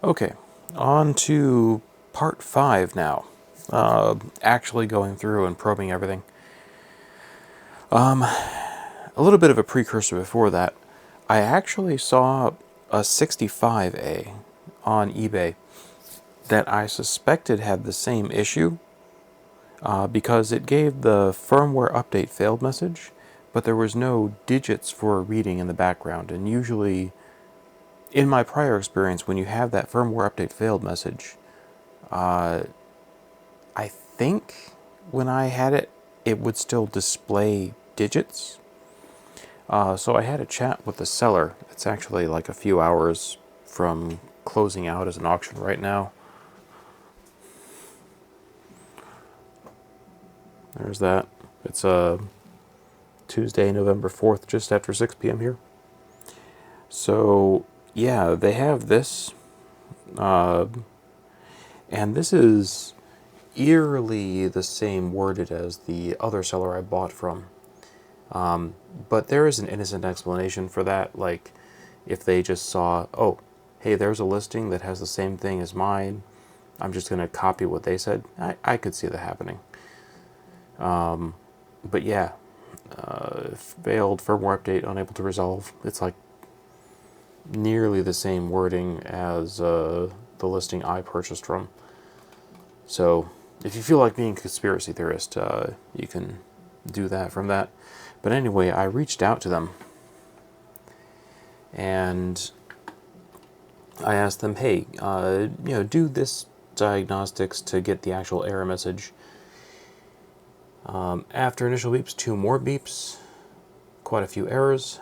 Okay, on to part 5 now. Actually going through and probing everything. A little bit of a precursor before that. I actually saw a 65A on eBay that I suspected had the same issue because it gave the firmware update failed message, but there was no digits for a reading in the background. And usually, in my prior experience, when you have that firmware update failed message, I think when I had it, it would still display digits. So I had a chat with the seller. It's actually like a few hours from closing out as an auction right now. There's that. It's Tuesday, November 4th, just after 6 p.m. here. So, yeah, they have this. And this is eerily the same worded as the other seller I bought from. But there is an innocent explanation for that. Like, if they just saw, oh, hey, there's a listing that has the same thing as mine, I'm just going to copy what they said. I could see that happening. But yeah, failed firmware update, unable to resolve. It's like nearly the same wording as the listing I purchased from. So if you feel like being a conspiracy theorist, you can do that from that. But anyway, I reached out to them and I asked them, hey, do this diagnostics to get the actual error message. After initial beeps, 2 more beeps, quite a few errors.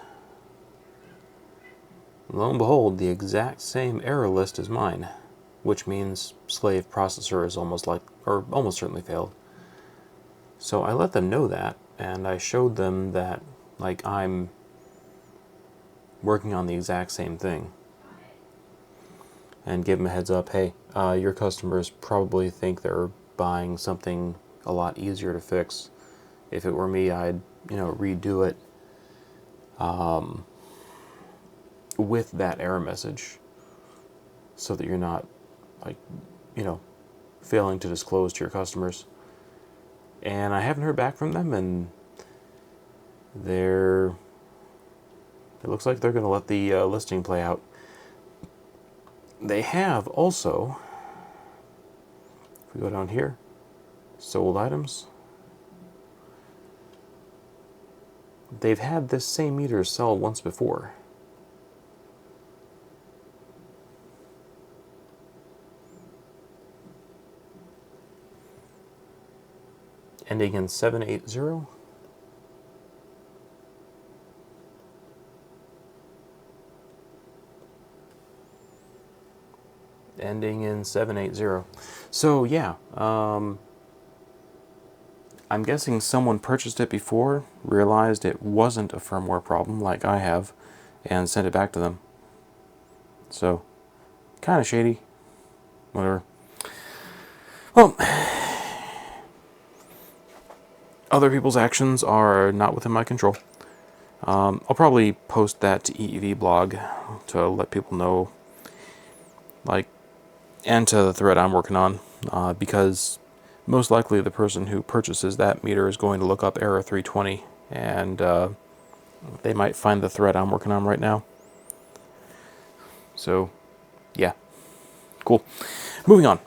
Lo and behold, the exact same error list as mine, which means slave processor is almost certainly failed. So I let them know that, and I showed them that, like, I'm working on the exact same thing. And give them a heads up, hey, your customers probably think they're buying something a lot easier to fix. If it were me, I'd, redo it with that error message so that you're not, like, failing to disclose to your customers. And I haven't heard back from them, and it looks like they're going to let the listing play out. They have also, if we go down here, sold items. They've had this same meter sell once before. Ending in 780. Ending in 780. So yeah, I'm guessing someone purchased it before, realized it wasn't a firmware problem like I have, and sent it back to them. So, kind of shady. Whatever. Well, other people's actions are not within my control. I'll probably post that to EEV blog to let people know, and to the thread I'm working on, because most likely the person who purchases that meter is going to look up error 320, and they might find the thread I'm working on right now. So, yeah. Cool. Moving on.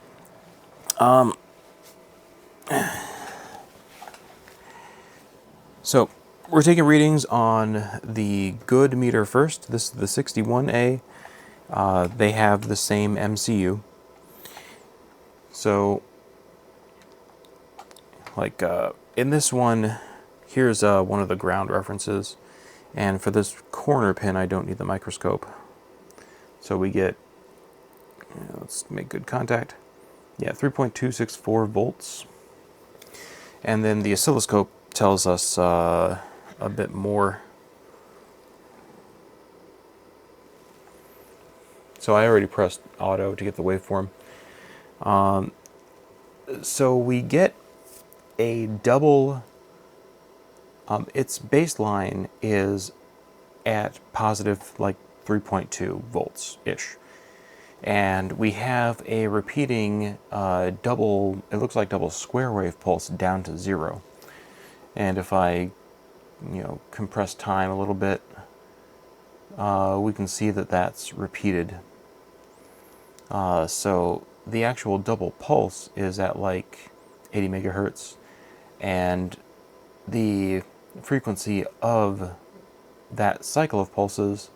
So, we're taking readings on the good meter first. This is the 61A. They have the same MCU. So, in this one, here's one of the ground references. And for this corner pin, I don't need the microscope. So we get, let's make good contact. Yeah, 3.264 volts. And then the oscilloscope tells us a bit more. So I already pressed auto to get the waveform. So we get a double, its baseline is at positive 3.2 volts-ish. And we have a repeating double, it looks like double square wave pulse down to 0. And if I, compress time a little bit, we can see that that's repeated. So the actual double pulse is at like 80 megahertz, and the frequency of that cycle of pulses,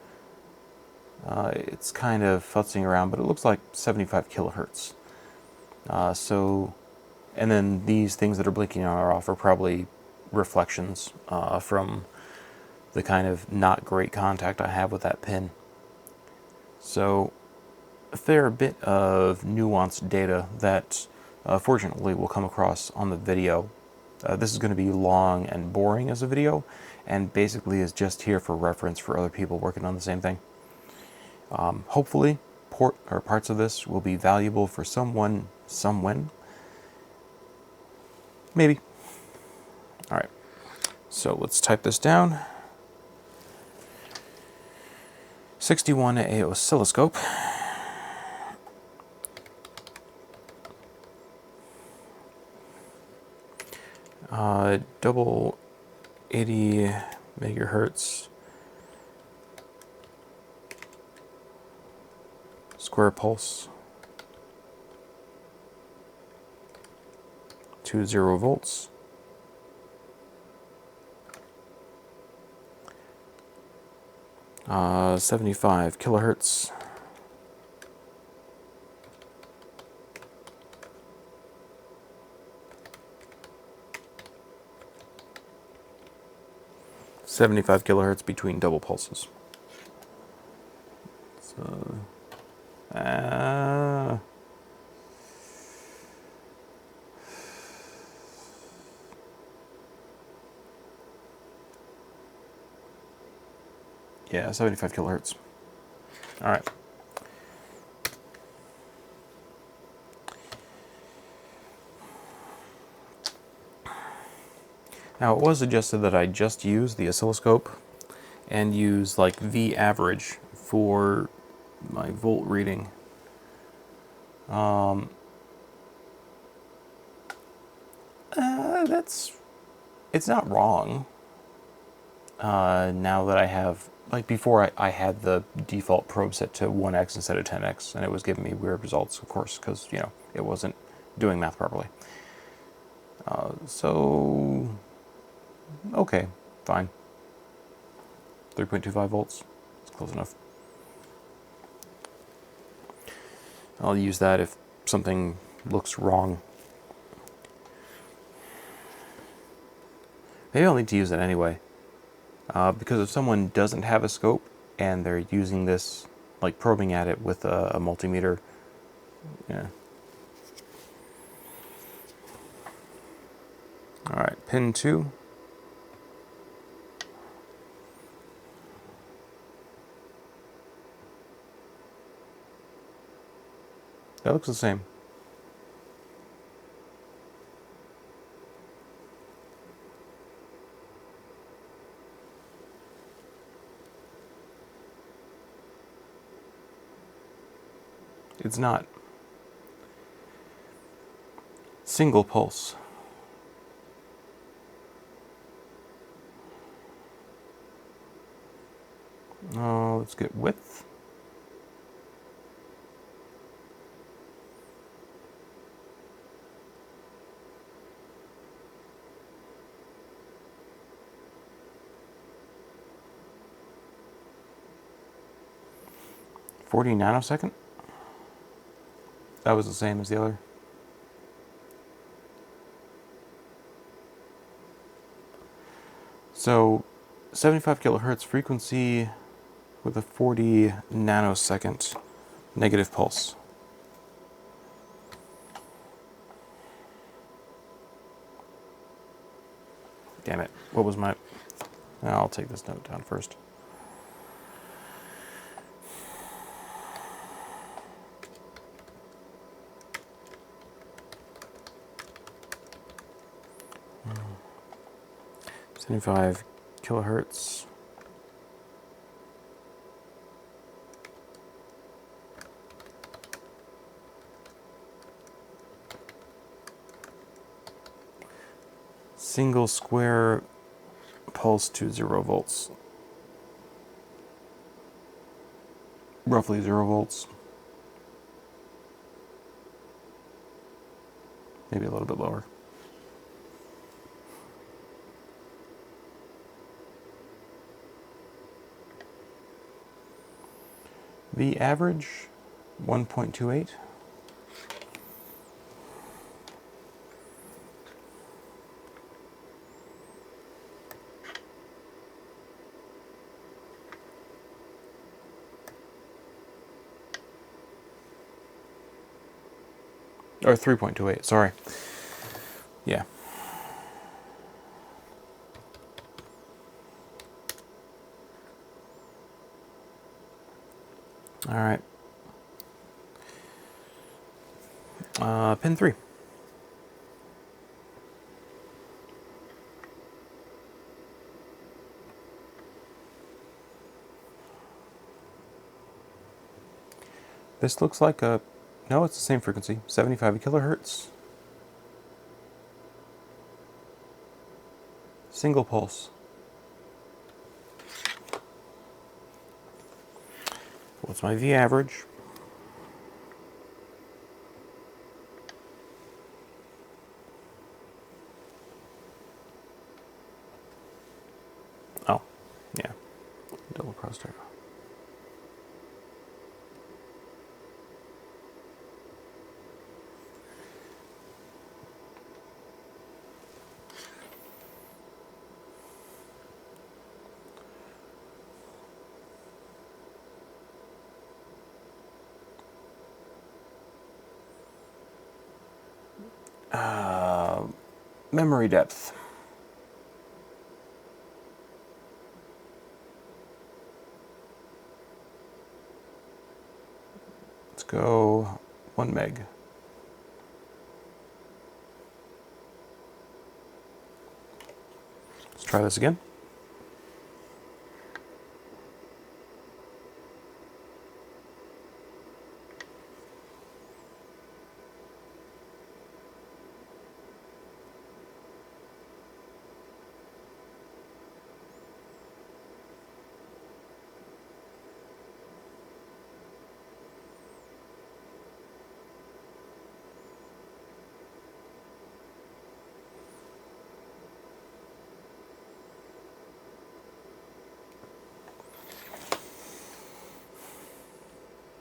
it's kind of futzing around, but it looks like 75 kilohertz. And then these things that are blinking on or off are probably reflections from the kind of not great contact I have with that pin. So a fair bit of nuanced data that fortunately will come across on the video. This is going to be long and boring as a video, and basically is just here for reference for other people working on the same thing. Hopefully, parts of this will be valuable for someone, somewhen. Maybe. All right. So let's type this down. 61A oscilloscope. Double 80 megahertz square pulse to 0 volts. 75 kilohertz. .75 kilohertz between double pulses. So, yeah, 75 kilohertz. All right. Now, it was suggested that I just use the oscilloscope and use like V average for my volt reading. It's not wrong. Now that I have, like before I had the default probe set to 1x instead of 10x, and it was giving me weird results, of course, because, it wasn't doing math properly. So, okay, fine. 3.25 volts, it's close enough. I'll use that if something looks wrong. Maybe I'll need to use it anyway. Because if someone doesn't have a scope and they're using this, like probing at it with a multimeter, yeah. All right, pin 2. That looks the same. It's not. Single pulse. Oh, let's get width. .40 nanosecond. That was the same as the other. So 75 kilohertz frequency with a 40 nanosecond negative pulse. Damn it. What was my... I'll take this note down first. Hmm. 75 kilohertz. single square pulse to 0 volts. Roughly 0 volts. Maybe a little bit lower. The average, 1.28. Or 3.28, sorry. Yeah. All right. Pin 3. This looks like a, no, it's the same frequency, 75 kilohertz. Single pulse. What's my V average? Oh, yeah, double crosstalk. Memory depth. Let's go 1 meg. Let's try this again.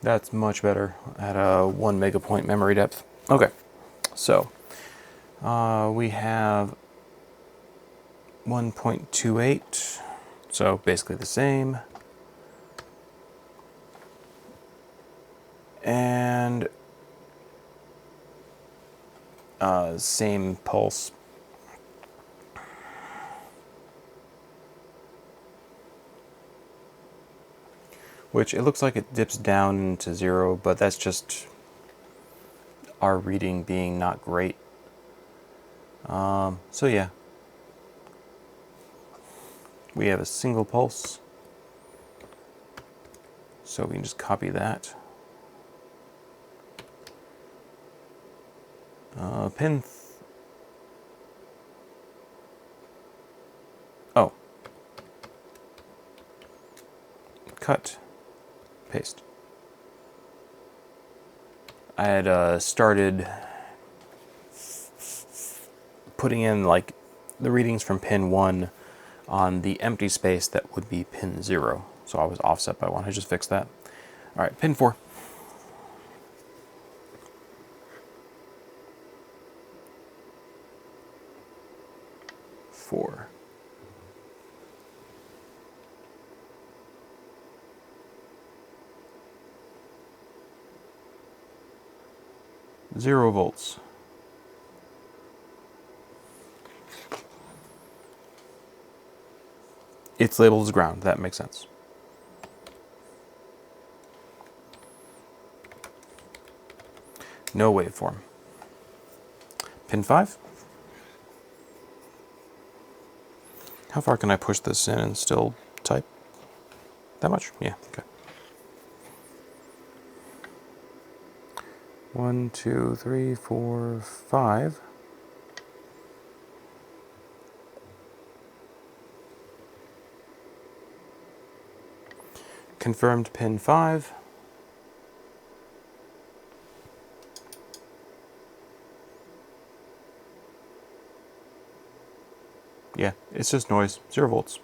That's much better at a 1 megapoint memory depth. Okay, so we have 1.28, so basically the same. And same pulse. Which it looks like it dips down into 0, but that's just our reading being not great. So yeah, we have a single pulse, so we can just copy that. Pin. Oh, cut, paste. I had started putting in like the readings from pin 1 on the empty space that would be pin 0. So I was offset by 1. I just fixed that. All right, pin 4. Four. Zero volts. It's labeled as ground. That makes sense. No waveform. Pin 5. How far can I push this in and still type? That much? Yeah, okay. 1, 2, 3, 4, 5. confirmed pin 5. Yeah, it's just noise. 0 volts.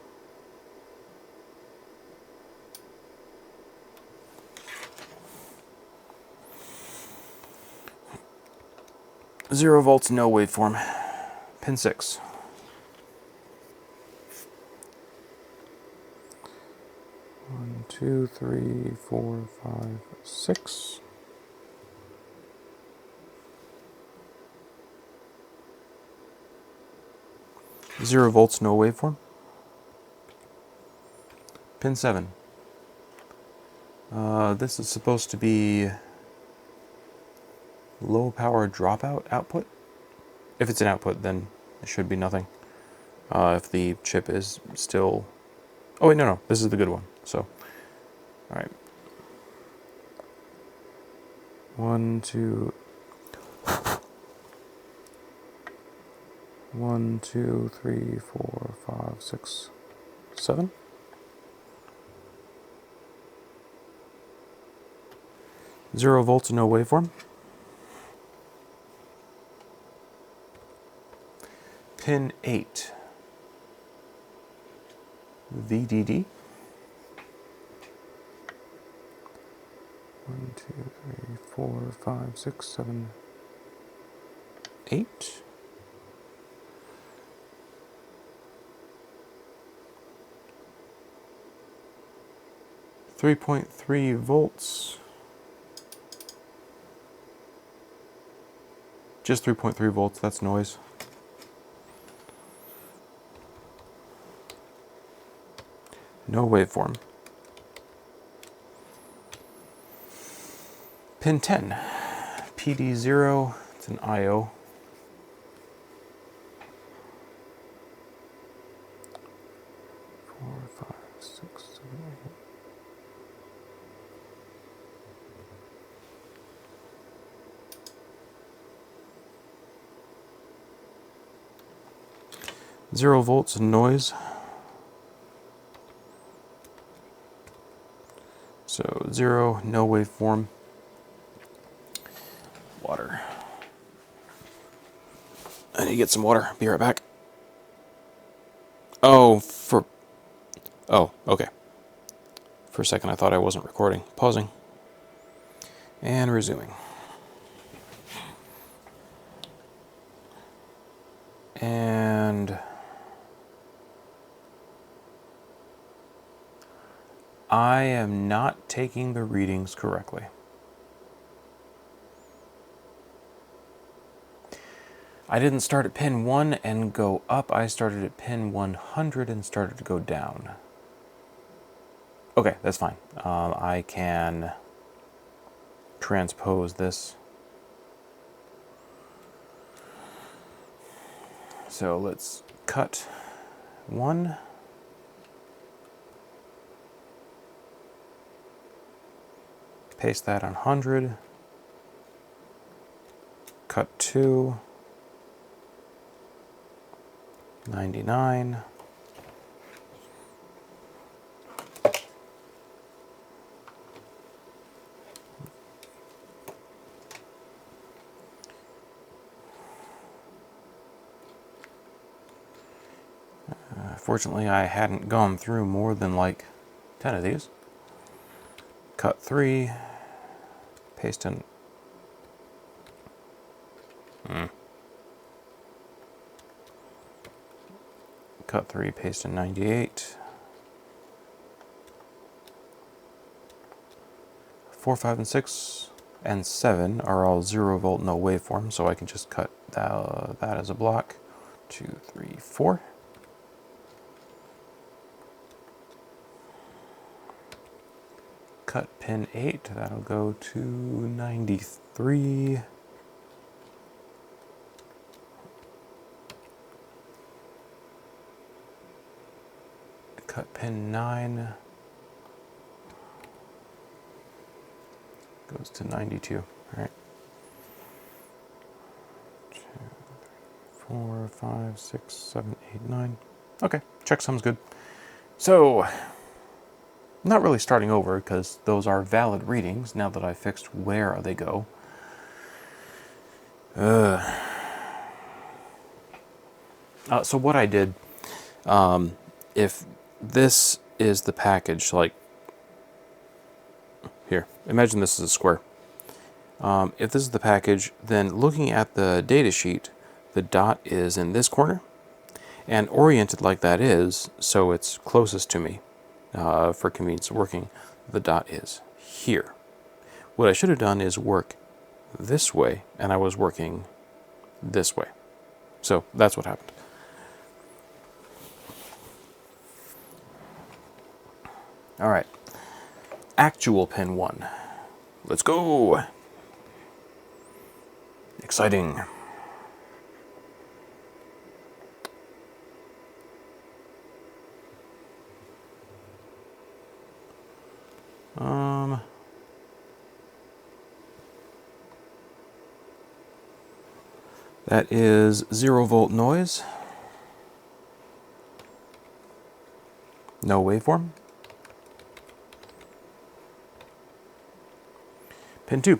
Zero volts, no waveform. Pin 6. One, two, three, 4, 5, 6. Zero volts, no waveform. Pin 7. This is supposed to be low power dropout output. If it's an output, then it should be nothing. If the chip is still... Oh wait, no, this is the good one. So, all right. 1, 2... 1, 2, 3, 4, 5, 6, 7. Zero volts, no waveform. Pin 8. VDD. 1, 2, 3, 4, 5, 6, 7, 8. .3 volts. Just 3.3 volts, that's noise. No waveform. Pin 10. PD0, it's an I/O. 4, 5, 6, 7, 8. Zero volts and noise. So 0, no waveform. Water. I need to get some water. Be right back. Oh, okay. For a second I thought I wasn't recording. Pausing. And resuming. And... I am not taking the readings correctly. I didn't start at pin 1 and go up. I started at pin 100 and started to go down. Okay, that's fine. I can transpose this. So let's cut 1. Paste that on 100. Cut 2. 99. Fortunately, I hadn't gone through more than like 10 of these. Cut 3. Paste in. Cut 3, paste in 98. 4, 5, and 6, and 7 are all 0 volt, no waveform, so I can just cut that as a block. 2, 3, 4. Cut pin 8, that'll go to 93. Cut pin 9, goes to 92. All right. 2, 3, 4, 5, 6, 7, 8, 9. Okay, checksum's good. So, not really starting over because those are valid readings now that I fixed where they go. So what I did, if this is the package, like here, imagine this is a square. If this is the package, then looking at the data sheet, the dot is in this corner, and oriented like that is, so it's closest to me for convenience of working, the dot is here. What I should have done is work this way, and I was working this way. So that's what happened. All right, actual pin 1. Let's go. Exciting. That is 0-volt noise. No waveform. Pin 2.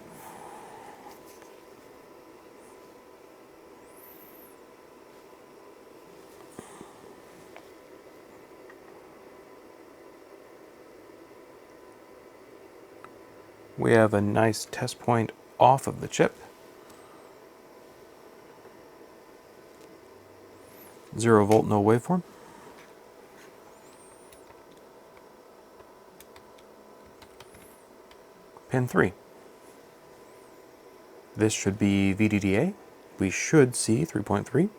We have a nice test point off of the chip. 0-volt, no waveform. Pin 3. This should be VDDA. We should see 3.3.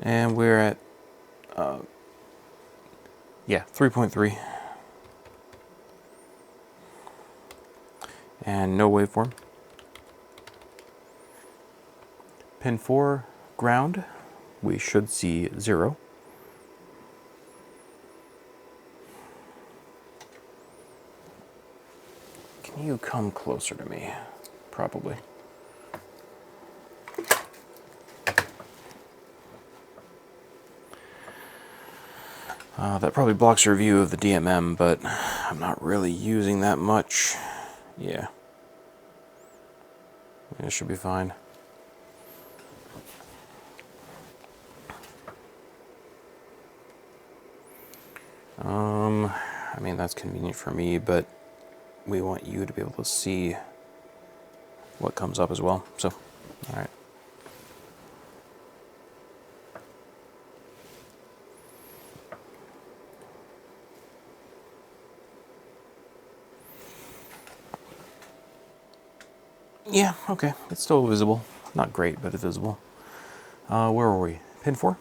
And we're at, 3.3. And no waveform. Pin 4, ground. We should see 0. Can you come closer to me? Probably. That probably blocks your view of the DMM, but I'm not really using that much. Yeah. It should be fine. I mean, that's convenient for me, but we want you to be able to see what comes up as well. So, all right. Yeah, okay. It's still visible. Not great, but it's visible. Where were we? Pin 4?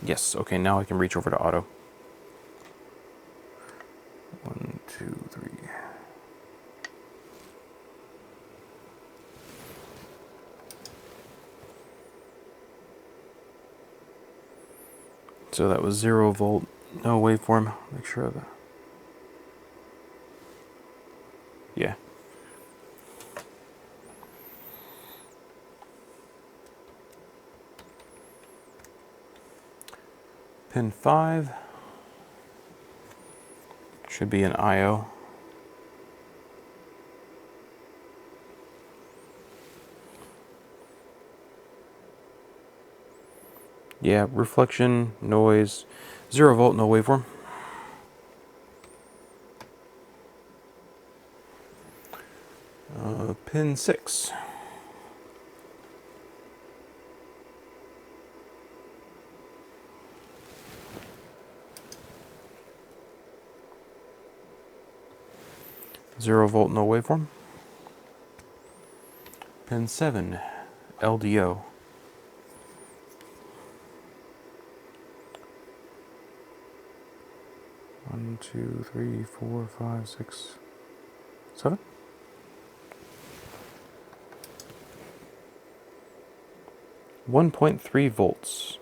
Yes, okay, now I can reach over to auto. 1, 2, 3. So that was 0-volt, no waveform. Make sure of that. Yeah. Pin 5 should be an IO. Yeah, reflection, noise, 0-volt, no waveform. Pin 6. Zero volt, no waveform. Pin 7, LDO. 1, 2, 3, 4, 5, 6, 7. 1.3 volts.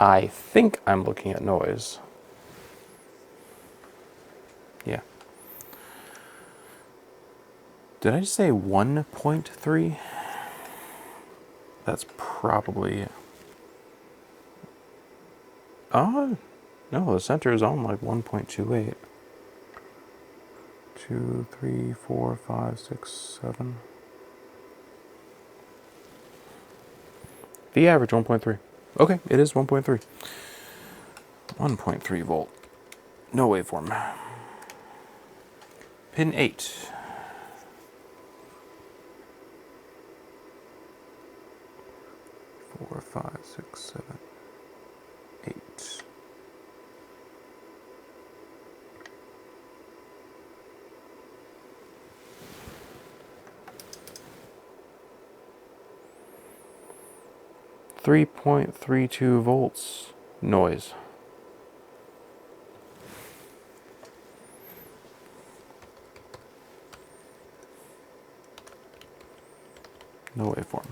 I think I'm looking at noise. Yeah. Did I just say 1.3? That's probably... Oh, no, the center is on like 1.28. 2, 3, 4, 5, 6, 7. The average 1.3. Okay, it is 1.3. 1.3 volt. No waveform. Pin 8. 4, 5, 6, 7, 8. .32 volts. Noise. No waveform.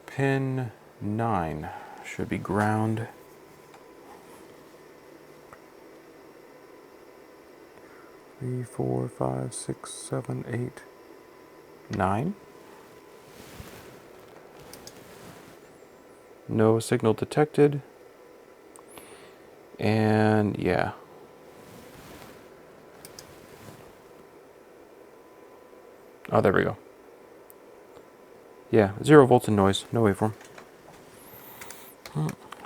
Pin 9 should be ground. 3, 4, 5, 6, 7, 8, 9. No signal detected. And yeah. Oh, there we go. Yeah, 0 volts and noise. No waveform.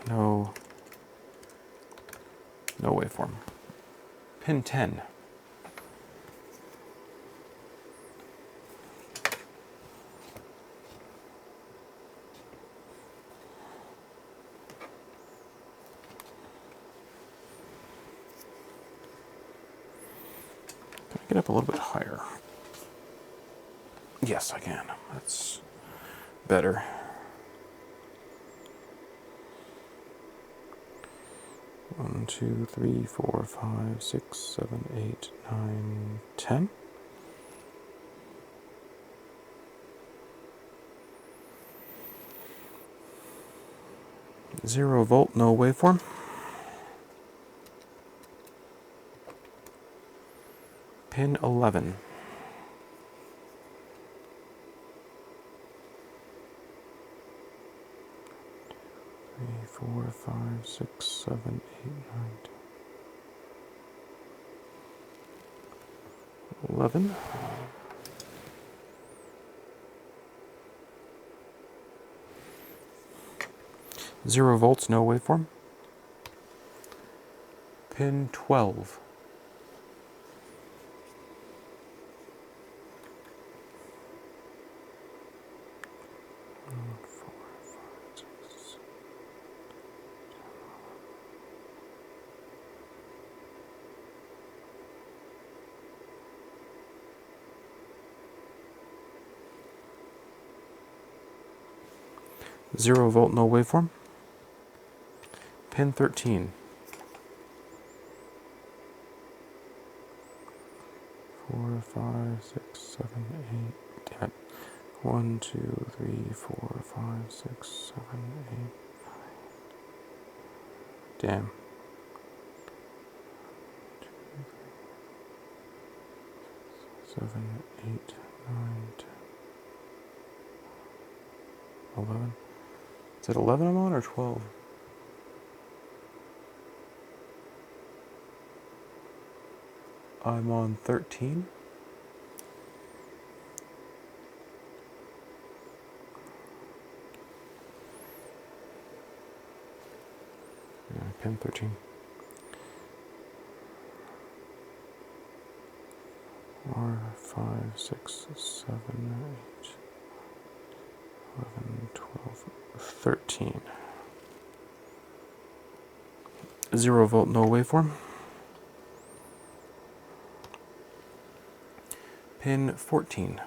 No waveform. Pin 10. Can I get up a little bit higher? Yes, I can. That's better. One, 2, 3, 4, 5, 6, 7, 8, 9, 10. Zero volt, no waveform. Pin 11. 3, 4, 5, 6, 7, 8, 9, 10. 11. Zero volts, no waveform. Pin 12. 4, 5, 6. Zero volt, no waveform. Pin 13. 4, 5, 6, 7, 8. Damn it. 1, 2, 3, 4, 5, 6, 7, 8. Damn. 7, 8, 9, 10. 11. Is it 11 I'm on or 12? I'm on 13. Yeah, pin 13. 4, 5, 6, 7, 8, 11, 12, 13. 0 volt, no waveform. Pin 14.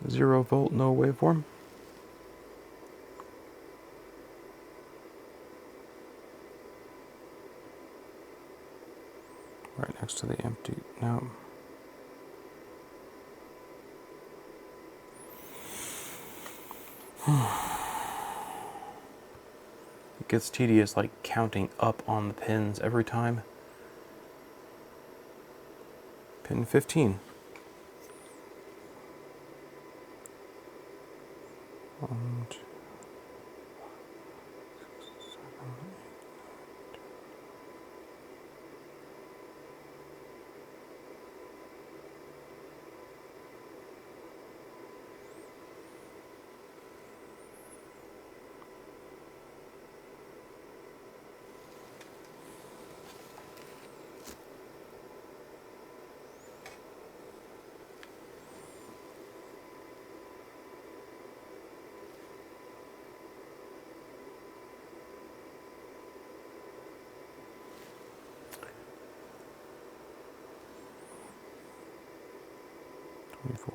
0 volt, no waveform. Right next to the empty. No. It gets tedious, like counting up on the pins every time. Pin 15. 1, 2, 6, 7, 24.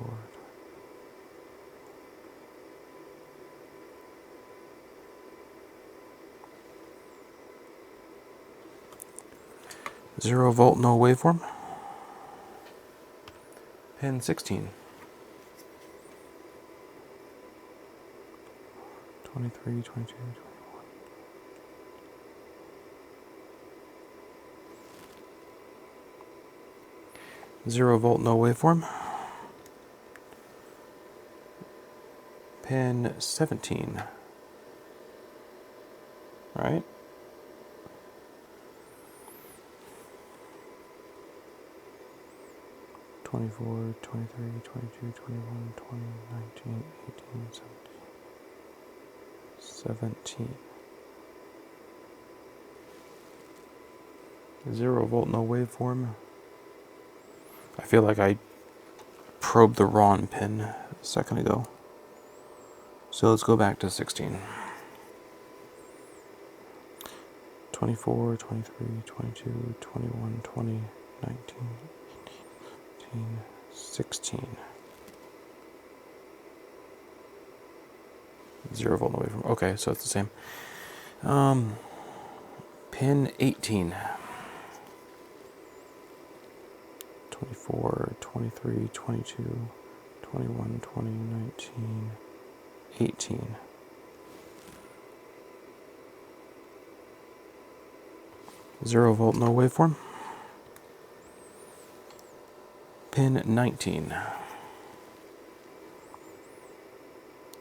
0 volt, no waveform. Pin 16. 23, 22, 21. 0 volt, no waveform. Pin 17. Right? Twenty-four, 23, 22, 21, 20, 19, 18, 17. 0 volt, no waveform. I feel like I probed the wrong pin a second ago. So let's go back to 16. 24, 23, 22, 21, 20, 19, 18, 16. 0 volt, no waveform. Okay, so it's the same. Pin 18. 24, 23, 22, 21, 20, 19, 18. Zero volt, no waveform. Pin 19.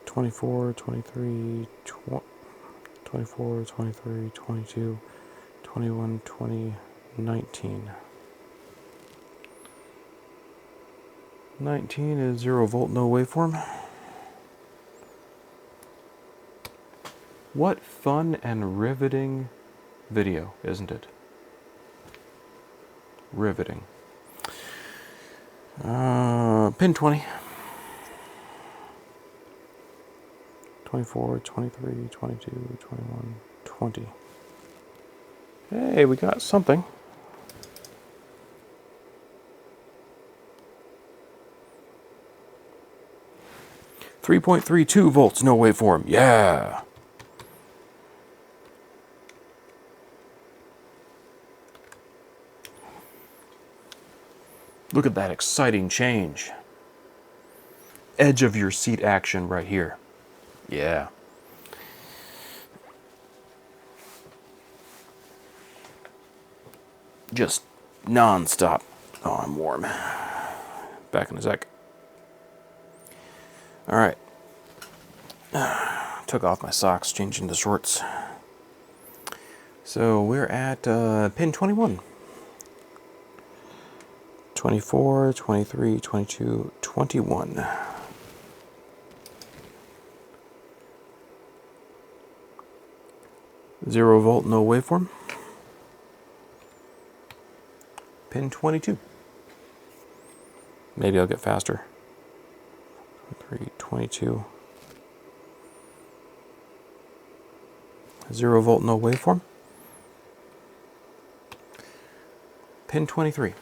24, 23, 24, 23, 22, 21, 20, 19. 19 is 0 volt, no waveform. What fun and riveting video, isn't it? Riveting. Pin 20. 24, 23, 22, 21, 20. Hey, we got something. .32 volts, no waveform. Yeah. Look at that exciting change. Edge of your seat action right here. Yeah. Just non-stop. Oh, I'm warm. Back in a sec. All right. Took off my socks, changing to shorts. So we're at pin 21. 24, 23, 22, 21. Zero volt, no waveform. Pin 22. Maybe I'll get faster. 23, 22. 0 volt, no waveform. Pin 23.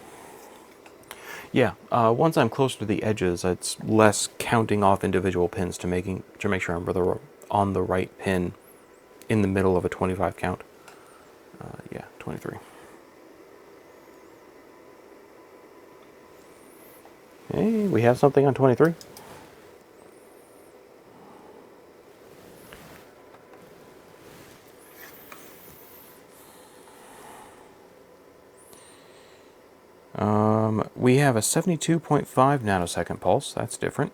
Yeah, once I'm closer to the edges, it's less counting off individual pins to make sure I'm on the right pin in the middle of a 25 count. Yeah, 23. Hey, we have something on 23. We have a 72.5 nanosecond pulse. That's different.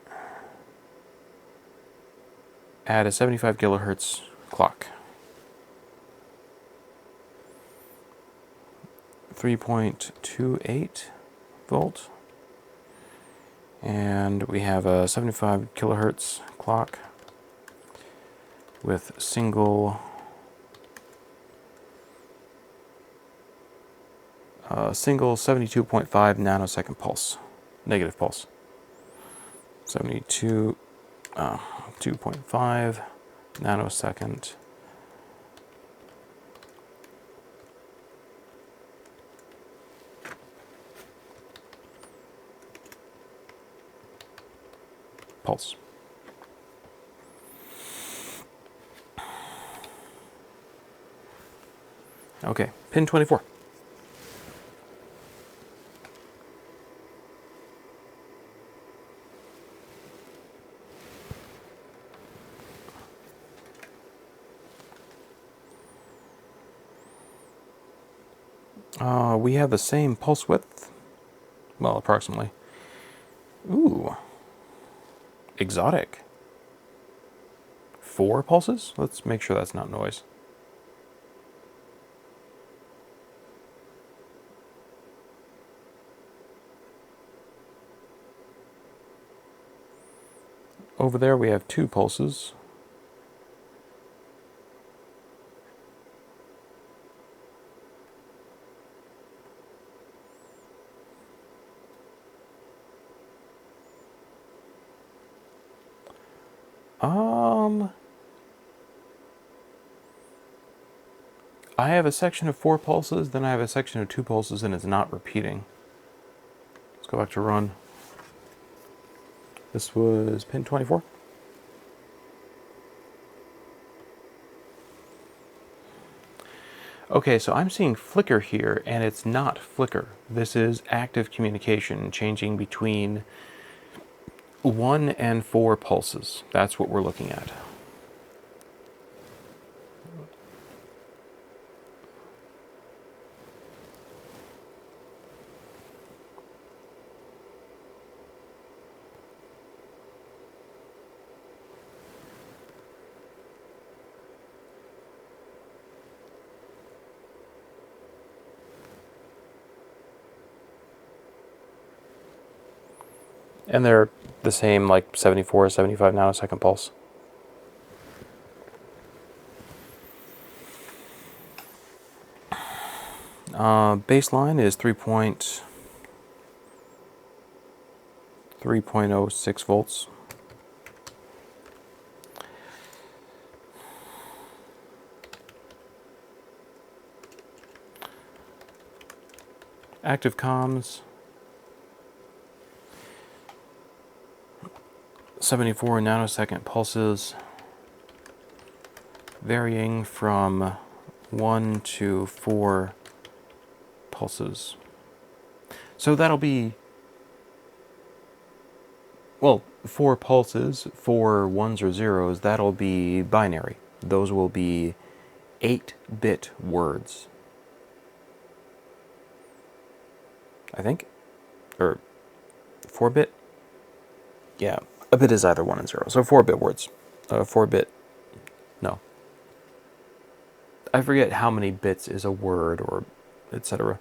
At a 75 kilohertz clock. 3.28 volt. And we have a 75 kilohertz clock with single 72.5 nanosecond pulse, negative pulse. 2.5 nanosecond pulse. Okay, pin 24. We have the same pulse width. Well, approximately. Ooh. Exotic. 4 pulses? Let's make sure that's not noise. Over there we have 2 pulses. I have a section of 4 pulses, then I have a section of 2 pulses, and it's not repeating. Let's go back to run. This was pin 24. Okay, so I'm seeing flicker here, and it's not flicker. This is active communication, changing between 1 and 4 pulses. That's what we're looking at. And they're the same, like 74, 75 nanosecond pulse. Baseline is 3.06 volts. Active comms, 74 nanosecond pulses, varying from 1 to 4 pulses. So that'll be, well, 4 pulses, 4 ones or zeros, that'll be binary. Those will be 8-bit words. I think? Or 4-bit? Yeah, a bit is either 1 and 0. So 4-bit words. 4-bit, no. I forget how many bits is a word or etc.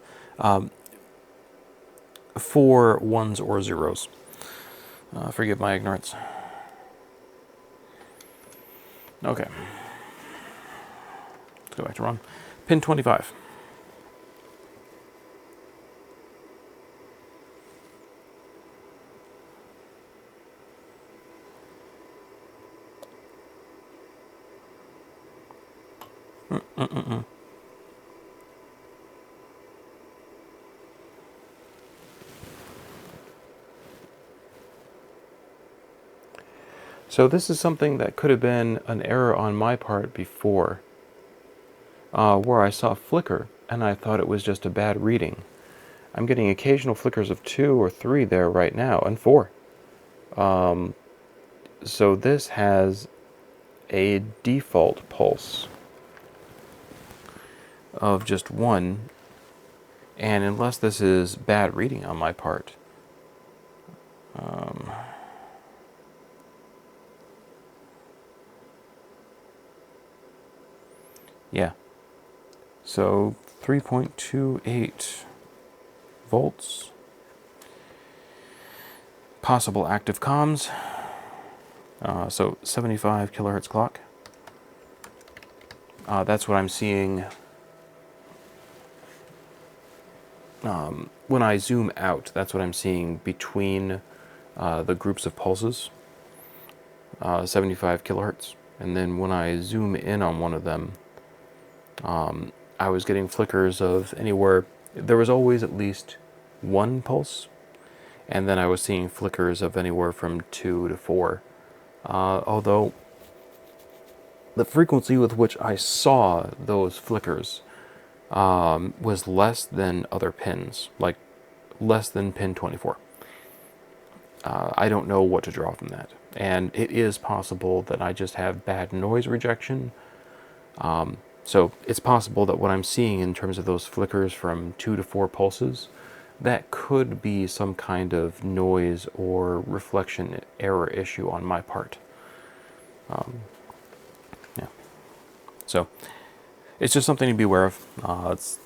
4 ones or zeros. Forgive my ignorance. Okay. Let's go back to run. Pin 25. So this is something that could have been an error on my part before, where I saw flicker and I thought it was just a bad reading. I'm getting occasional flickers of 2 or 3 there right now, and 4. So this has a default pulse of just 1, and unless this is bad reading on my part, yeah. So 3.28 volts. Possible active comms. So 75 kilohertz clock. That's what I'm seeing when I zoom out. That's what I'm seeing between the groups of pulses. 75 kilohertz. And then when I zoom in on one of them, I was getting flickers of anywhere. There was always at least 1 pulse, and then I was seeing flickers of anywhere from 2 to 4. Although the frequency with which I saw those flickers was less than other pins, like less than pin 24. I don't know what to draw from that. And it is possible that I just have bad noise rejection. So it's possible that what I'm seeing in terms of those flickers from 2 to 4 pulses, that could be some kind of noise or reflection error issue on my part. Yeah. So it's just something to be aware of. It's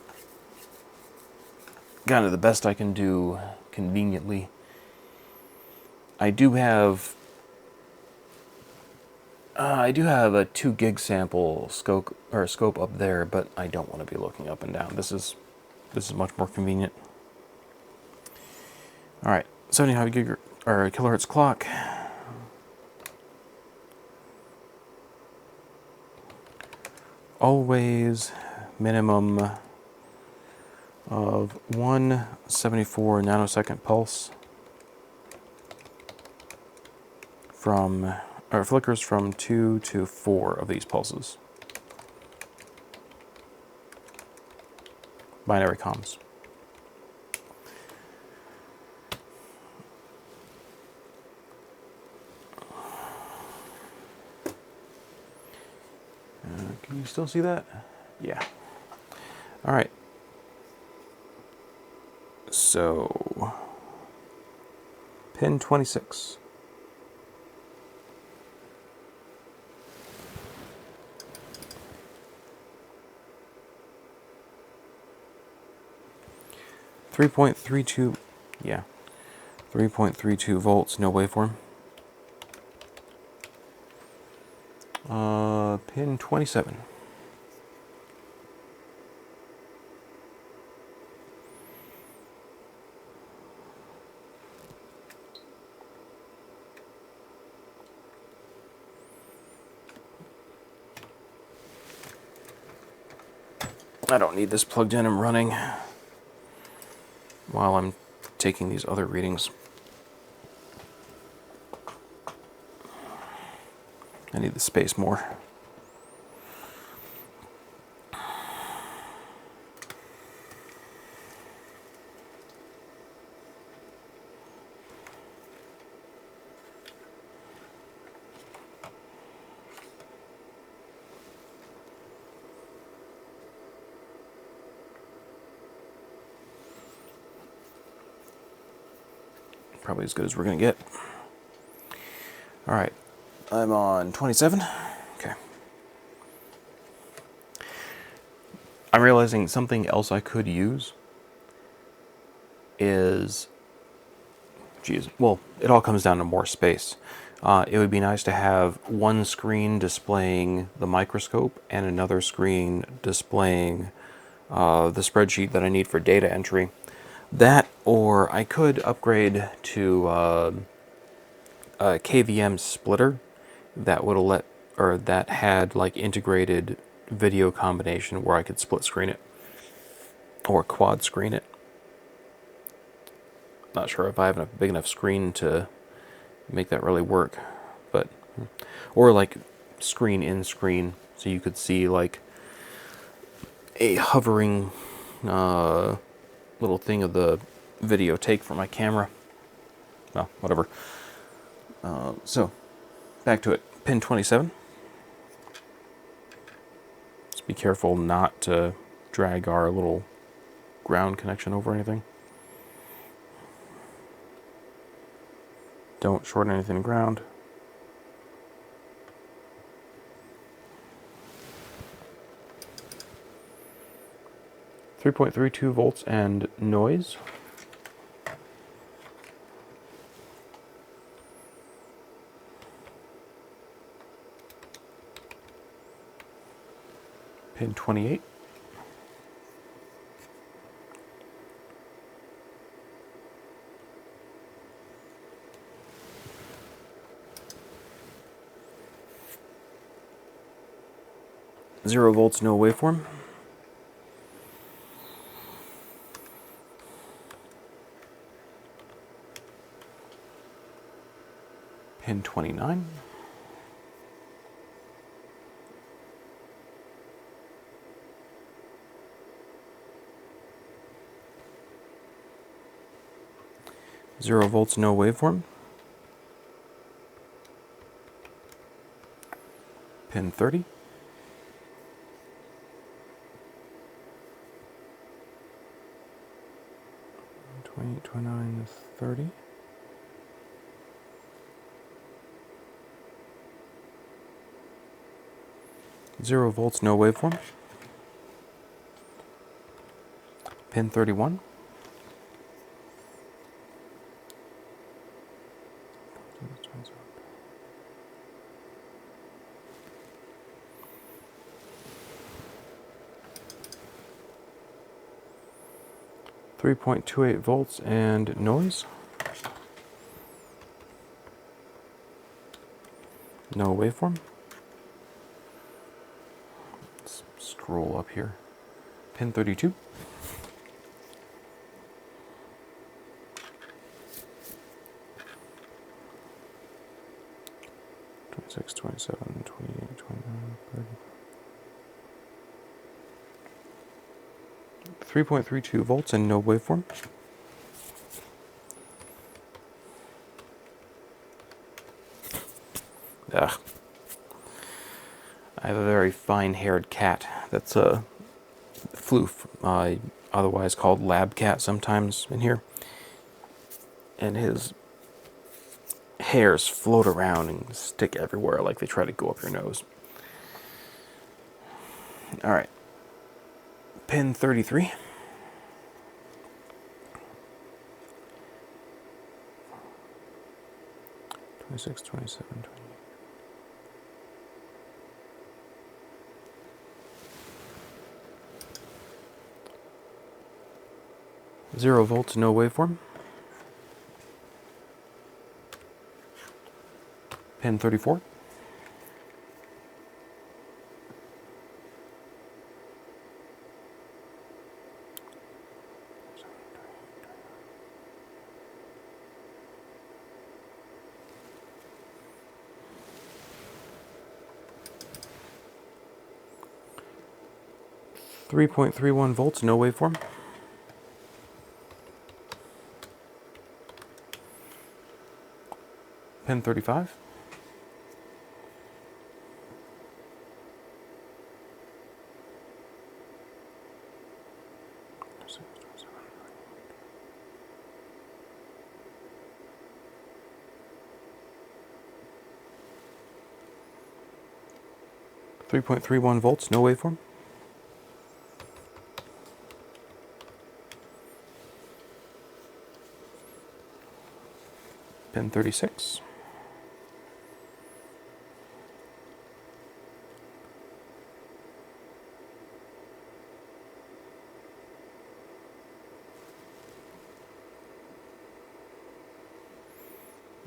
kind of the best I can do conveniently. I do have a 2 gig sample scope up there, but I don't want to be looking up and down. This is much more convenient. All right, 75 gig or kilohertz clock. Always minimum of 174 nanosecond pulse from, or flickers from 2 to 4 of these pulses. Binary comms. Can you still see that? Yeah. All right. So, pin 26. .32, yeah, 3.32 volts, no waveform. Pin 27. I don't need this plugged in and running while I'm taking these other readings. I need the space more. Probably as good as we're going to get. All right, I'm on 27. Okay. I'm realizing something else I could use is, geez, well, it all comes down to more space. It would be nice to have one screen displaying the microscope and another screen displaying the spreadsheet that I need for data entry. That, or I could upgrade to a KVM splitter that would let, or that had like integrated video combination where I could split screen it or quad screen it. Not sure if I have a big enough screen to make that really work, but, or like screen in screen, so you could see like a hovering little thing of the video take for my camera. Well, whatever. So, back to it. Pin 27. Just be careful not to drag our little ground connection over anything. Don't short anything to ground. .32 volts and noise. Pin 28. Zero volts, no waveform. Pin 29. Zero volts, no waveform. Pin 30. .28, 29, 30. Zero volts, no waveform. Pin 31. .28 volts and noise. No waveform. Let's scroll up here. Pin 32. .26, 27, 28, 29, 30. 3.32 volts and no waveform. Ugh. I have a very fine-haired cat that's a floof, otherwise called lab cat sometimes in here. And his hairs float around and stick everywhere like they try to go up your nose. Alright. Pin 33. .26, 27, 28. Zero volts, no waveform. Pin 34. .31 volts, no waveform. Pin 35. .31 volts, no waveform. Pin 36.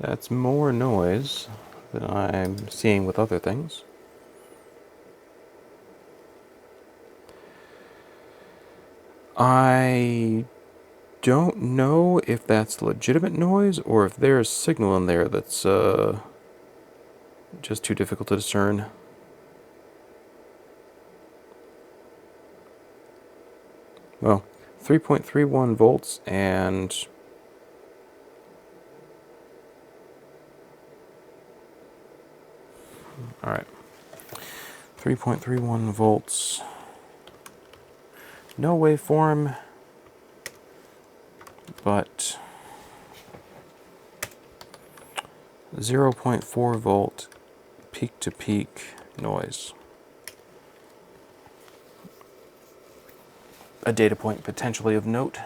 That's more noise than I'm seeing with other things. I don't know if that's legitimate noise or if there's signal in there that's just too difficult to discern. Well, 3.31 volts and all right, 3.31 volts. No waveform, but 0.4 volt peak to peak noise. A data point potentially of note.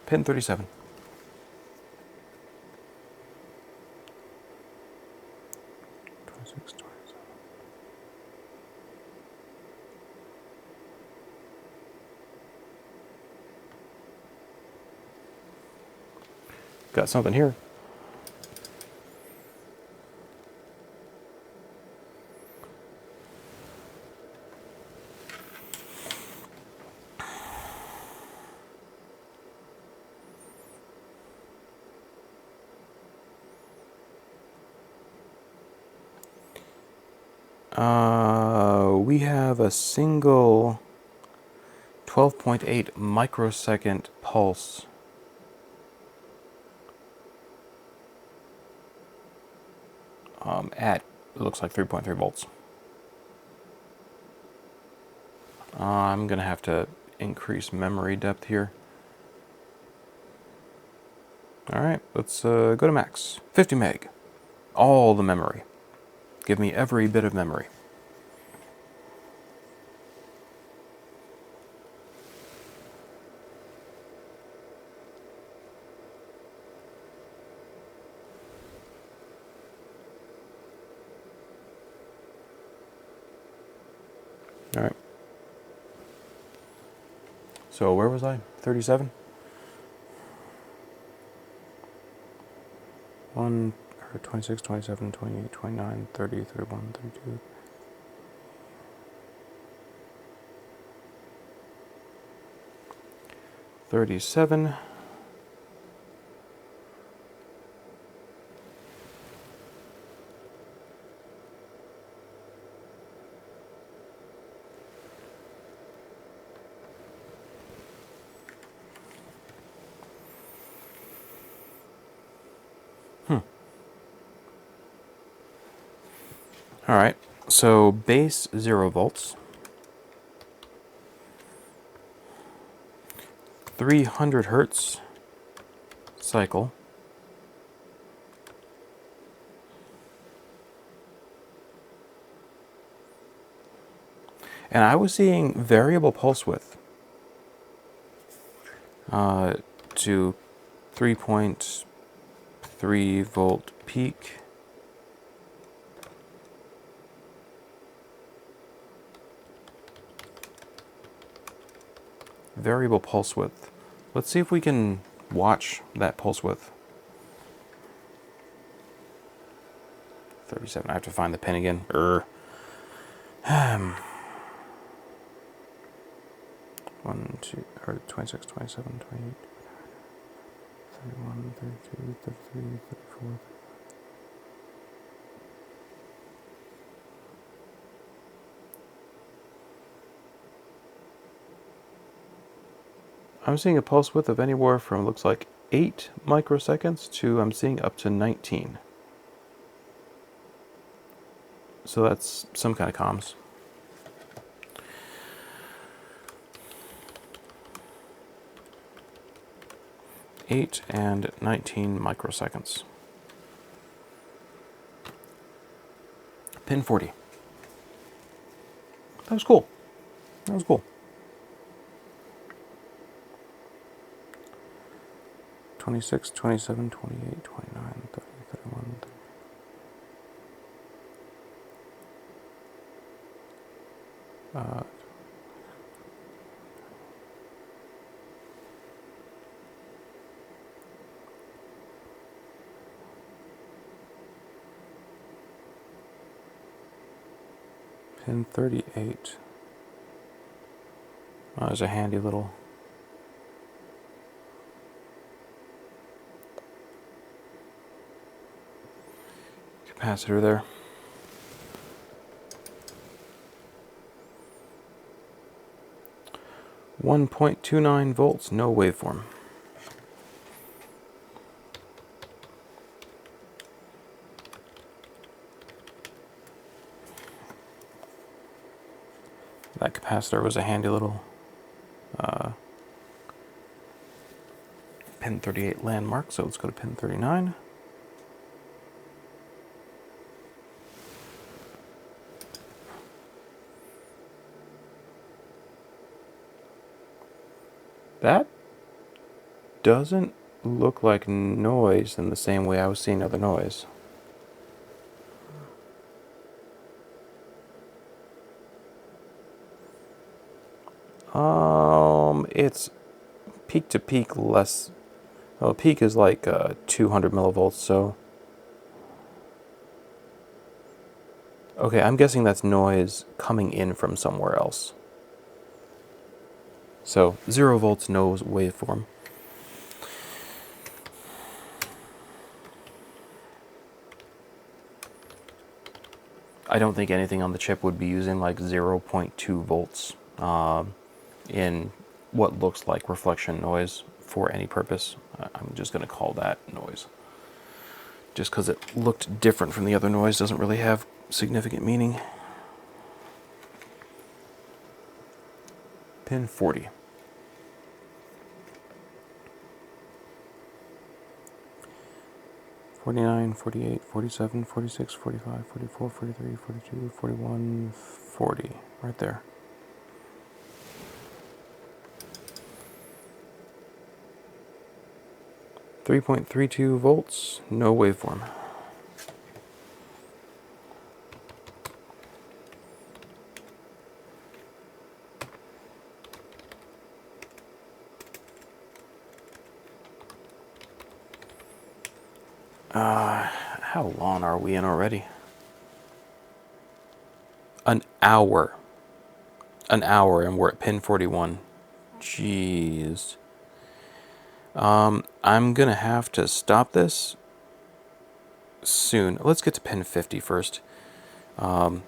Pin 37. Got something here. We have a single 12.8 microsecond pulse. At, it looks like 3.3 volts. I'm going to have to increase memory depth here. Alright, let's go to max. 50 meg. All the memory. Give me every bit of memory. Alright. So where was I? 37? 26, 27, 28, 29, 30, 31, 32. $37. All right, so base 0 volts, 300 hertz cycle, and I was seeing variable pulse width to 3.3 volt peak. Variable pulse width. Let's see if we can watch that pulse width. 37. I have to find the pin again. 1, 2, or 26, 27, 28, 31, 32, 33, 34. I'm seeing a pulse width of anywhere from, looks like 8 microseconds to, I'm seeing up to 19. So that's some kind of comms. Eight and 19 microseconds. Pin 40. That was cool. That was cool. 26, 27, 28, 29, 30, 31, 30. Pin 38. Oh, there's a handy little capacitor there. 1.29 volts, no waveform. That capacitor was a handy little pin 38 landmark, so let's go to pin 39. That doesn't look like noise in the same way I was seeing other noise. It's peak to peak less. Well, peak is like 200 millivolts, so. Okay, I'm guessing that's noise coming in from somewhere else. So 0 volts, no waveform. I don't think anything on the chip would be using like 0.2 volts in what looks like reflection noise for any purpose. I'm just going to call that noise. Just because it looked different from the other noise doesn't really have significant meaning. Pin 40. '49, '48, '47, '46, '45, '44, '43, '42, '41, '40. Right there. .32 volts, no waveform. How long are we in already? An hour. An hour, and we're at pin 41. Jeez. I'm gonna have to stop this soon. Let's get to pin 50 first. I'm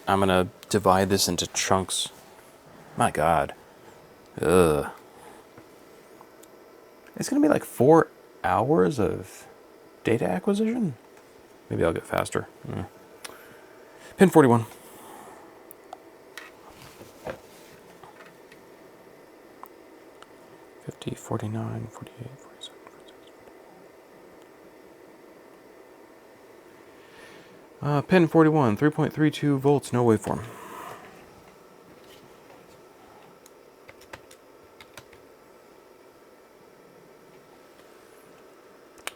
gonna divide this into chunks. My God. Ugh. It's gonna be like 4 hours of data acquisition? Maybe I'll get faster. Pin 41. '50, '49, '48, '47, '46. Pin 41, 3.32 volts, no waveform.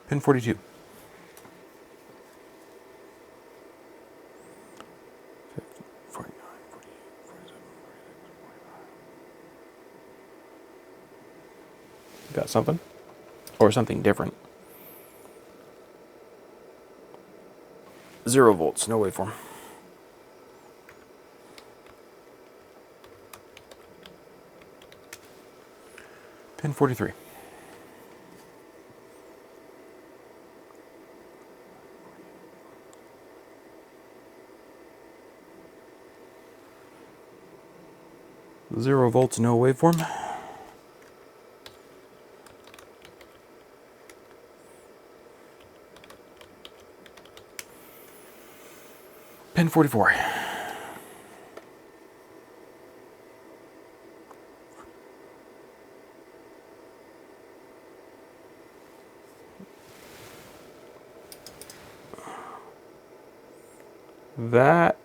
Pin 42. 50, 49, 48, 47, 46, 45. Got something? Or something different. 0 volts, no waveform. Pin 43. Zero volts, no waveform. Pin 44. That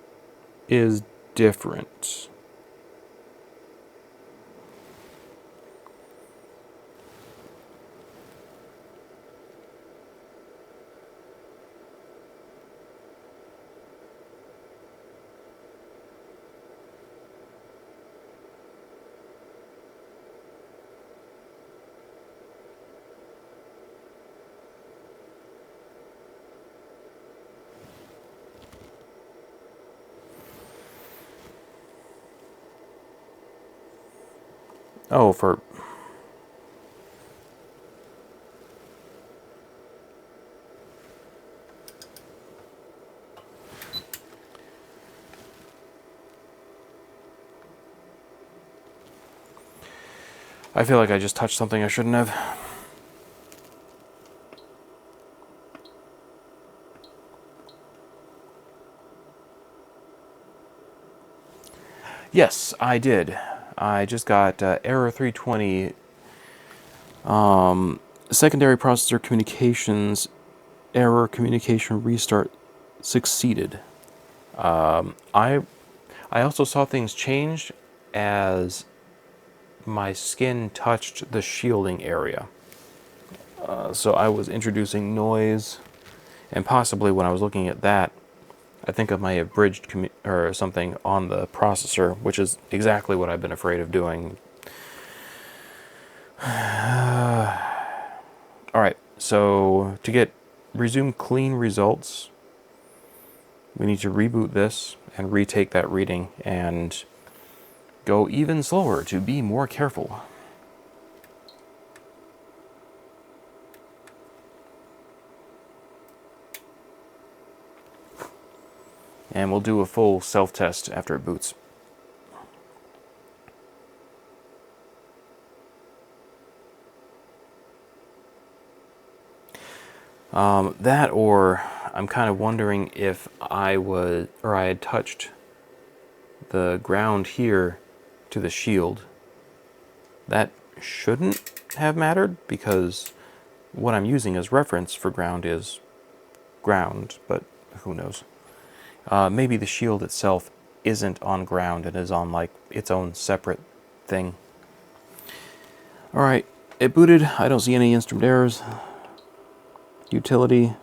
is different. Oh, for... I feel like I just touched something I shouldn't have. Yes, I did. I just got error 320, secondary processor communications, error communication restart succeeded. I also saw things change as my skin touched the shielding area. So I was introducing noise, and possibly when I was looking at that, I think I might have bridged or something on the processor, which is exactly what I've been afraid of doing. Alright, so to resume clean results, we need to reboot this and retake that reading and go even slower to be more careful. And we'll do a full self-test after it boots. That, or I'm kind of wondering if I had touched the ground here to the shield. That shouldn't have mattered because what I'm using as reference for ground is ground, but who knows. Maybe the shield itself isn't on ground and is on like its own separate thing. Alright, it booted. I don't see any instrument errors. Utility.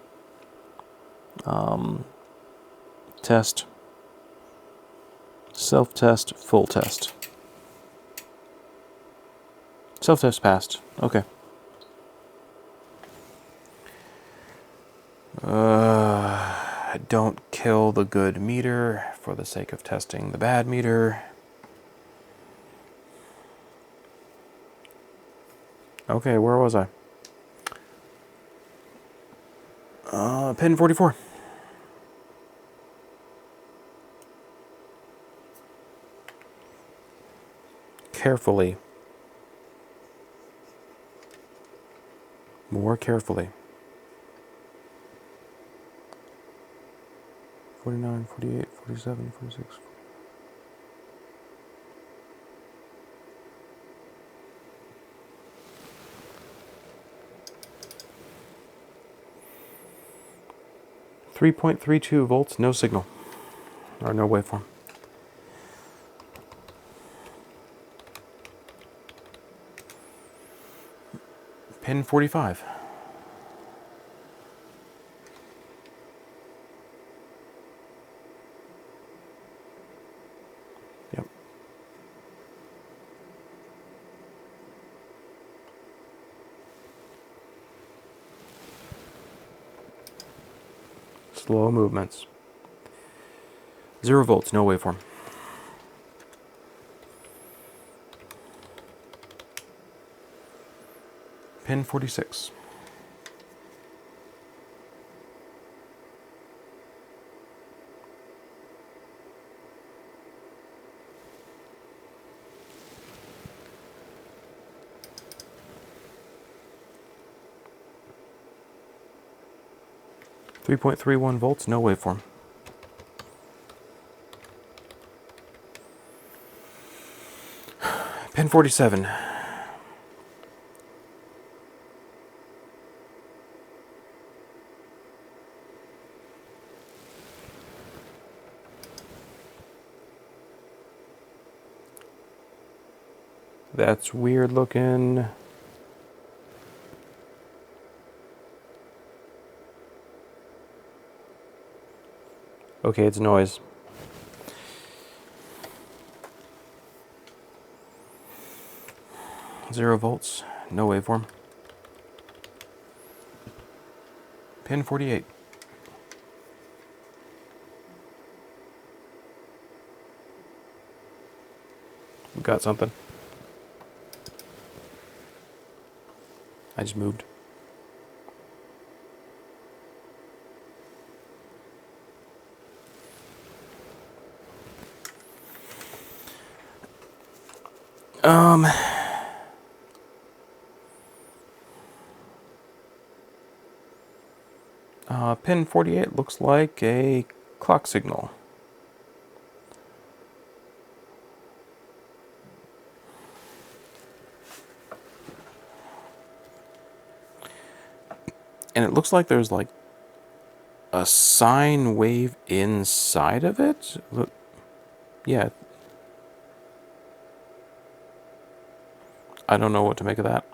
Test. Self-test, full test. Self-test passed. Okay. Don't kill the good meter for the sake of testing the bad meter. Okay, where was I? Pin 44. Carefully. More carefully. 49, 48, 47, 46. .32 volts, no signal. Or no waveform. Pin 45. Yep. Slow movements. 0 volts, no waveform. Pin 46. .31 volts, no waveform. Pin 47. That's weird looking. Okay, it's noise. .0 volts, no waveform. Pin 48. We got something. I just moved. Pin 48 looks like a clock signal. And it looks like there's like a sine wave inside of it. Look, yeah. I don't know what to make of that.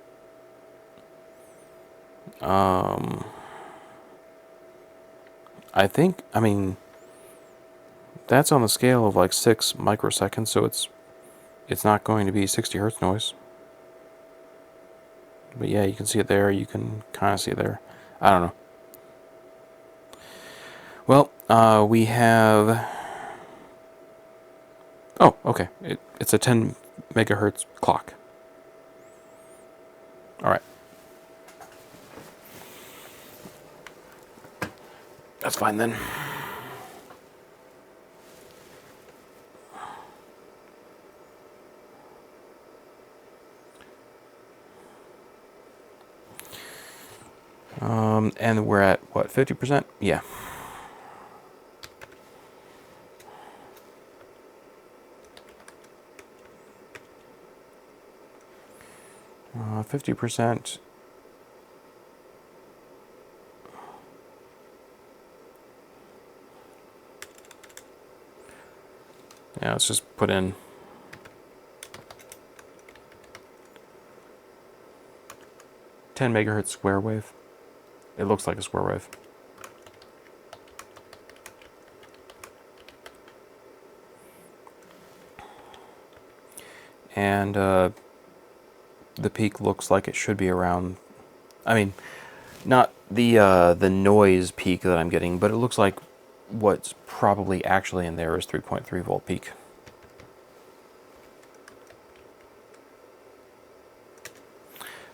I mean, that's on the scale of like 6 microseconds, so it's not going to be 60 hertz noise. But yeah, you can see it there. You can kind of see it there. I don't know. Well, we have... Oh, okay. It's a 10 megahertz clock. All right. That's fine then. And we're at, what, 50%? Yeah. 50%. Yeah, let's just put in 10 megahertz square wave. It looks like a square wave. And the peak looks like it should be around, I mean, not the noise peak that I'm getting, but it looks like what's probably actually in there is 3.3 volt peak.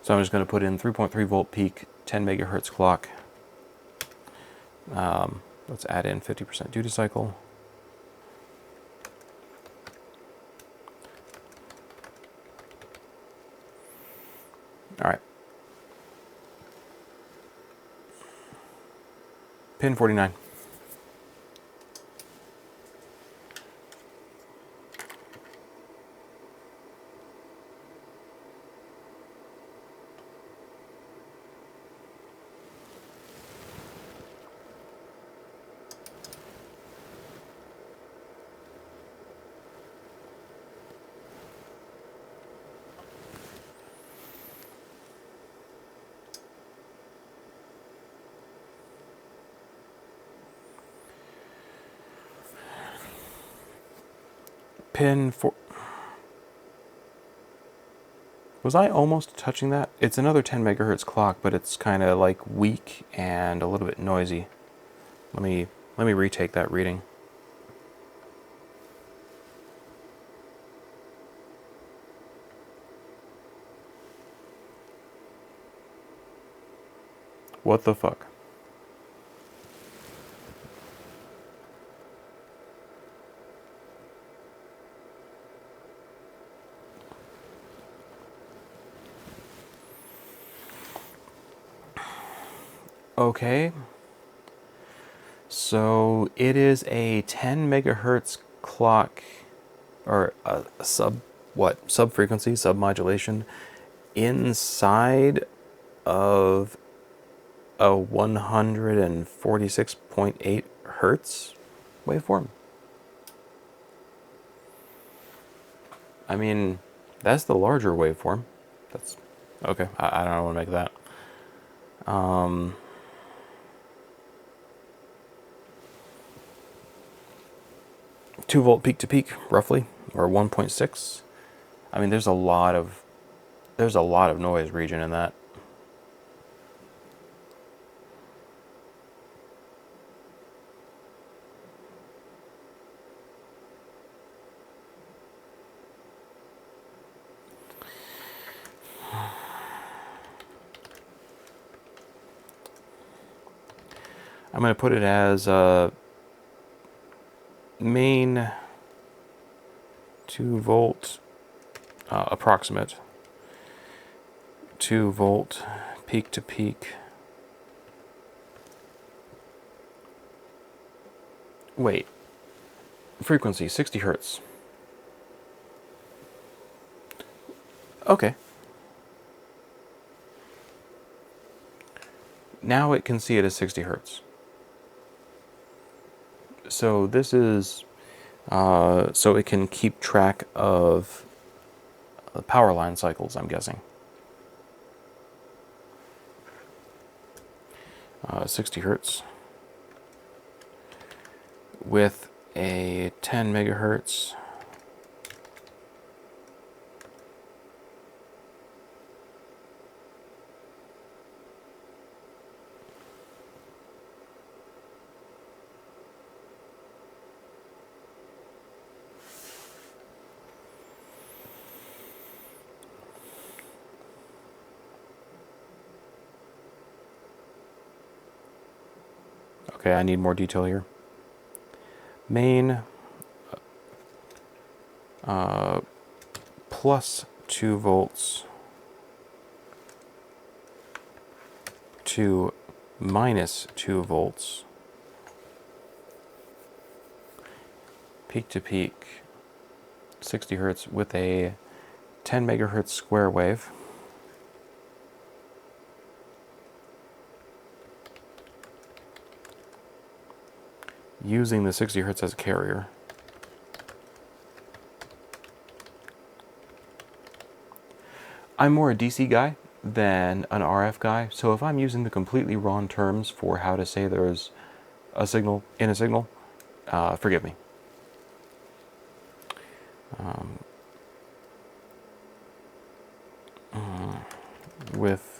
So I'm just going to put in 3.3 volt peak, 10 megahertz clock. Let's add in 50% duty cycle. All right. Pin 49. Pin 4. Was I almost touching that? It's another 10 megahertz clock, but it's kind of like weak and a little bit noisy. Let me retake that reading. What the fuck? Okay. So it is a 10 megahertz clock, or a sub-frequency, sub-modulation, inside of a 146.8 hertz waveform. I mean, that's the larger waveform. That's okay. I don't know what to make of that. 2 volt peak to peak, roughly, or 1.6. I mean, there's a lot of noise region in that. I'm going to put it as main 2 volt approximate 2 volt peak to peak Wait. Frequency, 60 hertz. Okay. Now it can see it as 60 hertz. So this is, so it can keep track of the power line cycles, I'm guessing. 60 hertz with a 10 megahertz. Okay, I need more detail here. Main plus 2 volts to minus 2 volts. Peak to peak, 60 hertz with a 10 megahertz square wave. Using the 60 hertz as a carrier. I'm more a DC guy than an RF guy, so if I'm using the completely wrong terms for how to say there's a signal in a signal, forgive me. With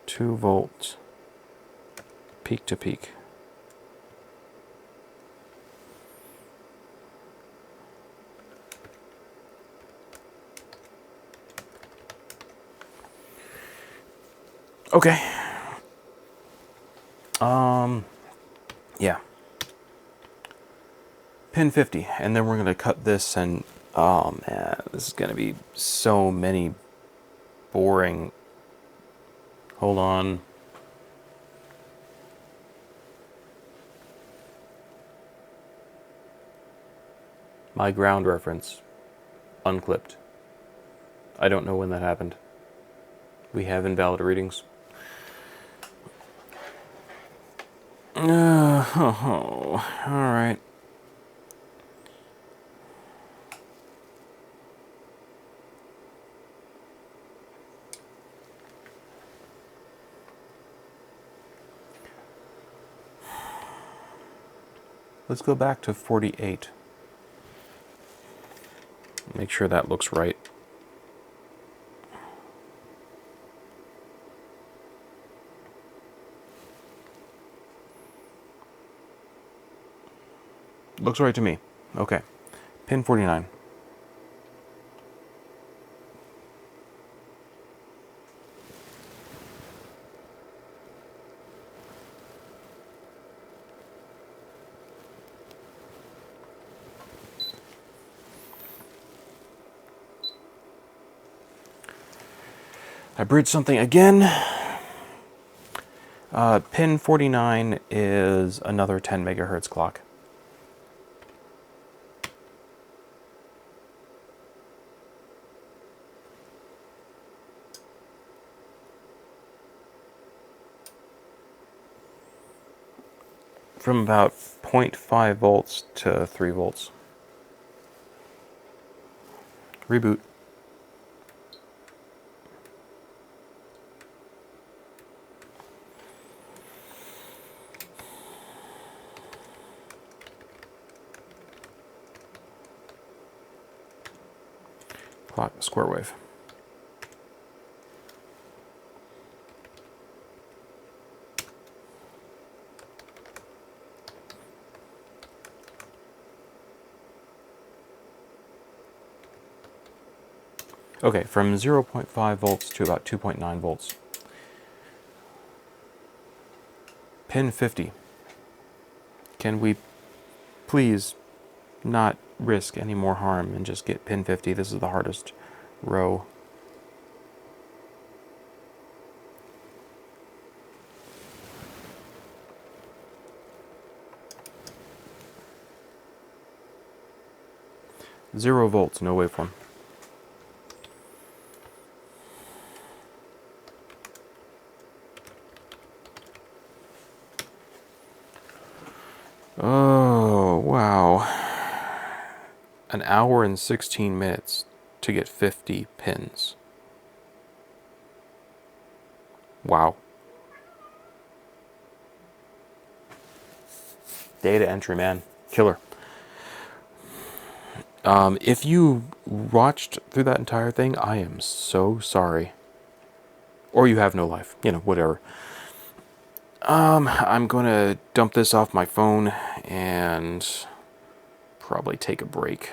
$2 peak to peak. Okay. Yeah. Pin 50, and then we're going to cut this, and oh man, this is going to be so many boring. Hold on. My ground reference unclipped. I don't know when that happened. We have invalid readings. All right. Let's go back to 48. Make sure that looks right. Looks right to me. Okay. Pin 49. I bridged something again. Pin 49 is another 10 megahertz clock. From about 0.5 volts to 3 volts. Reboot. Clock, square wave. Okay, from 0.5 volts to about 2.9 volts. Pin 50. Can we please not risk any more harm and just get pin 50? This is the hardest row. 0 volts, no waveform. Oh, wow. An hour and 16 minutes to get 50 pins. Wow. Data entry, man. Killer. If you watched through that entire thing, I am so sorry. Or you have no life. You know, whatever. I'm gonna dump this off my phone and probably take a break.